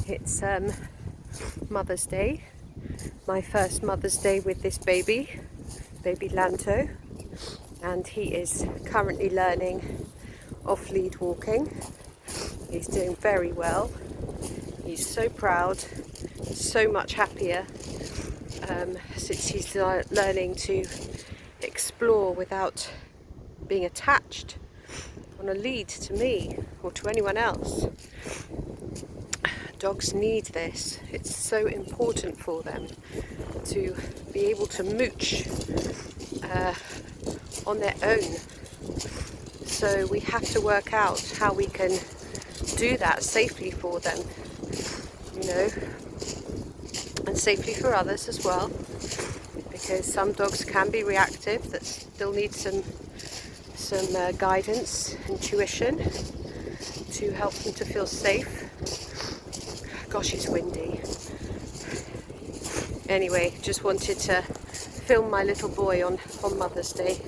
It's Mother's Day, my first Mother's Day with this baby Lanto, and he is currently learning off-lead walking. He's doing very well. He's so proud, so much happier since he's learning to explore without being attached on a lead to me or to anyone else. Dogs need this. It's so important for them to be able to mooch on their own. So we have to work out how we can do that safely for them, and safely for others as well, because some dogs can be reactive that still need some guidance and tuition to help them to feel safe. Gosh, it's windy. Anyway, just wanted to film my little boy on Mother's Day.